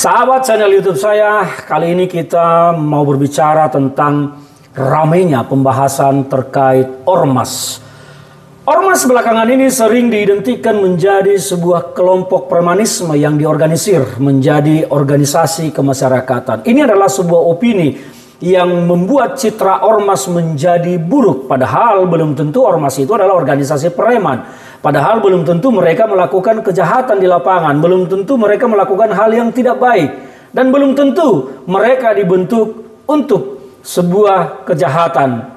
Sahabat channel YouTube saya, kali ini kita mau berbicara tentang ramainya pembahasan terkait ormas. Ormas belakangan ini sering diidentikan menjadi sebuah kelompok premanisme yang diorganisir menjadi organisasi kemasyarakatan. Ini adalah sebuah opini yang membuat citra ormas menjadi buruk, padahal belum tentu ormas itu adalah organisasi preman. Padahal belum tentu mereka melakukan kejahatan di lapangan, belum tentu mereka melakukan hal yang tidak baik, dan belum tentu mereka dibentuk untuk sebuah kejahatan.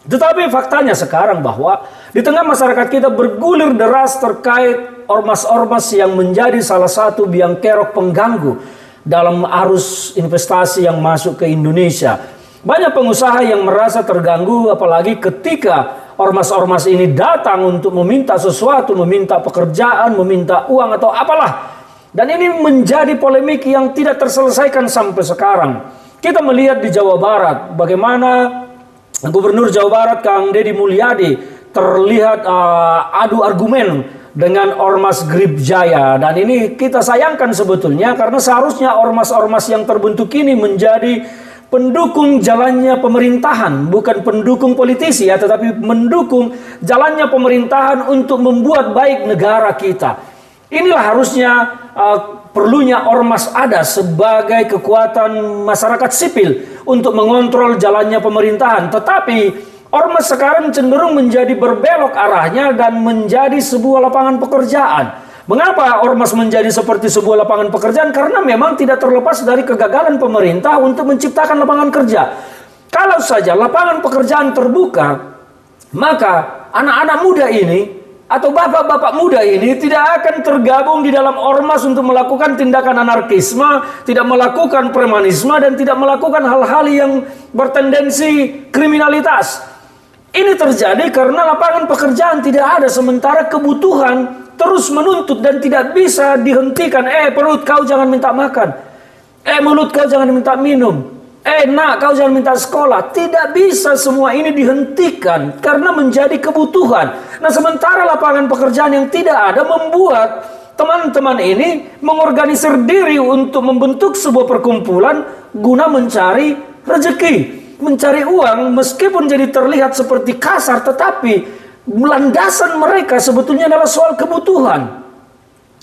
Tetapi faktanya sekarang bahwa di tengah masyarakat kita bergulir deras terkait ormas-ormas yang menjadi salah satu biang kerok pengganggu dalam arus investasi yang masuk ke Indonesia. Banyak pengusaha yang merasa terganggu apalagi ketika ormas-ormas ini datang untuk meminta sesuatu, meminta pekerjaan, meminta uang atau apalah. Dan ini menjadi polemik yang tidak terselesaikan sampai sekarang. Kita melihat di Jawa Barat bagaimana Gubernur Jawa Barat Kang Deddy Mulyadi terlihat adu argumen dengan ormas Grip Jaya. Dan ini kita sayangkan sebetulnya karena seharusnya ormas-ormas yang terbentuk ini menjadi pendukung jalannya pemerintahan, bukan pendukung politisi ya, tetapi mendukung jalannya pemerintahan untuk membuat baik negara kita. Inilah harusnya perlunya ormas ada sebagai kekuatan masyarakat sipil untuk mengontrol jalannya pemerintahan. Tetapi ormas sekarang cenderung menjadi berbelok arahnya dan menjadi sebuah lapangan pekerjaan. Mengapa ormas menjadi seperti sebuah lapangan pekerjaan? Karena memang tidak terlepas dari kegagalan pemerintah untuk menciptakan lapangan kerja. Kalau saja lapangan pekerjaan terbuka, maka anak-anak muda ini atau bapak-bapak muda ini tidak akan tergabung di dalam ormas untuk melakukan tindakan anarkisme, tidak melakukan premanisme, dan tidak melakukan hal-hal yang bertendensi kriminalitas. Ini terjadi karena lapangan pekerjaan tidak ada, sementara kebutuhan terus menuntut dan tidak bisa dihentikan. Perut kau jangan minta makan. Mulut kau jangan minta minum. Nak kau jangan minta sekolah. Tidak bisa semua ini dihentikan karena menjadi kebutuhan. Nah, sementara lapangan pekerjaan yang tidak ada membuat teman-teman ini mengorganisir diri untuk membentuk sebuah perkumpulan guna mencari rezeki, mencari uang, meskipun jadi terlihat seperti kasar, tetapi landasan mereka sebetulnya adalah soal kebutuhan.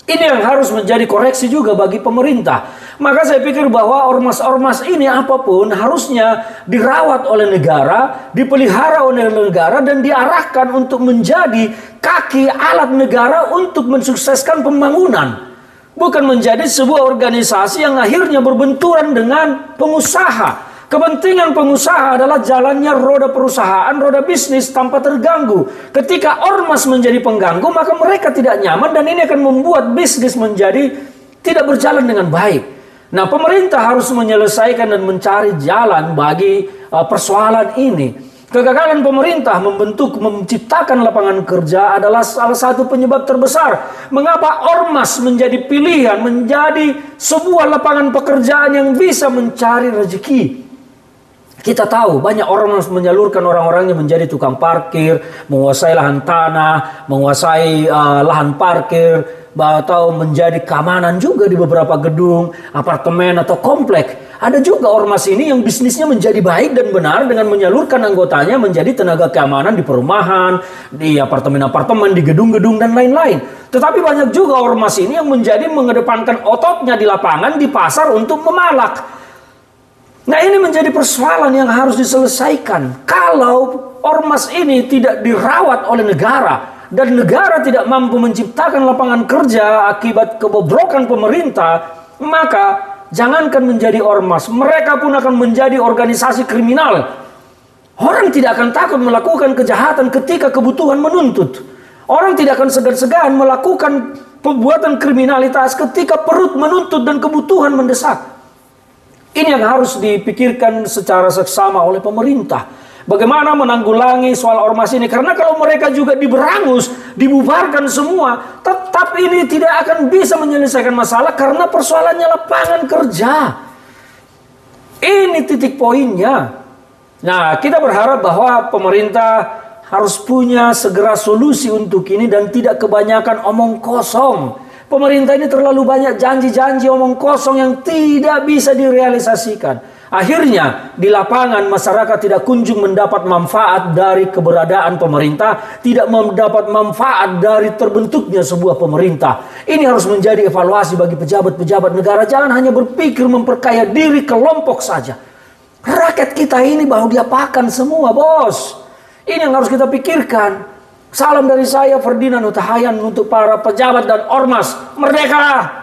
Ini yang harus menjadi koreksi juga bagi pemerintah. Maka saya pikir bahwa ormas-ormas ini apapun harusnya dirawat oleh negara, dipelihara oleh negara, dan diarahkan untuk menjadi kaki alat negara untuk mensukseskan pembangunan. Bukan menjadi sebuah organisasi yang akhirnya berbenturan dengan pengusaha. Kepentingan pengusaha adalah jalannya roda perusahaan, roda bisnis tanpa terganggu. Ketika ormas menjadi pengganggu, maka mereka tidak nyaman dan ini akan membuat bisnis menjadi tidak berjalan dengan baik. Nah, pemerintah harus menyelesaikan dan mencari jalan bagi persoalan ini. Kegagalan pemerintah menciptakan lapangan kerja adalah salah satu penyebab terbesar mengapa ormas menjadi pilihan, menjadi sebuah lapangan pekerjaan yang bisa mencari rezeki. Kita tahu banyak orang menyalurkan orang-orangnya menjadi tukang parkir, menguasai lahan tanah, menguasai lahan parkir, atau menjadi keamanan juga di beberapa gedung, apartemen atau komplek. Ada juga ormas ini yang bisnisnya menjadi baik dan benar dengan menyalurkan anggotanya menjadi tenaga keamanan di perumahan, di apartemen-apartemen, di gedung-gedung dan lain-lain. Tetapi banyak juga ormas ini yang menjadi mengedepankan ototnya di lapangan, di pasar untuk memalak. Nah, ini menjadi persoalan yang harus diselesaikan. Kalau ormas ini tidak dirawat oleh negara dan negara tidak mampu menciptakan lapangan kerja akibat kebobrokan pemerintah, maka jangankan menjadi ormas, mereka pun akan menjadi organisasi kriminal. Orang tidak akan takut melakukan kejahatan ketika kebutuhan menuntut. Orang tidak akan segan-segan melakukan perbuatan kriminalitas ketika perut menuntut dan kebutuhan mendesak. Ini yang harus dipikirkan secara seksama oleh pemerintah. Bagaimana menanggulangi soal ormas ini? Karena kalau mereka juga diberangus, dibubarkan semua, tetap ini tidak akan bisa menyelesaikan masalah karena persoalannya lapangan kerja. Ini titik poinnya. Nah, kita berharap bahwa pemerintah harus punya segera solusi untuk ini dan tidak kebanyakan omong kosong. Pemerintah ini terlalu banyak janji-janji omong kosong yang tidak bisa direalisasikan. Akhirnya di lapangan masyarakat tidak kunjung mendapat manfaat dari keberadaan pemerintah, tidak mendapat manfaat dari terbentuknya sebuah pemerintah. Ini harus menjadi evaluasi bagi pejabat-pejabat negara. Jangan hanya berpikir memperkaya diri kelompok saja. Rakyat kita ini bahu diapakan semua, bos. Ini yang harus kita pikirkan. Salam dari saya Ferdinand Huta Hayan untuk para pejabat dan ormas. Merdeka!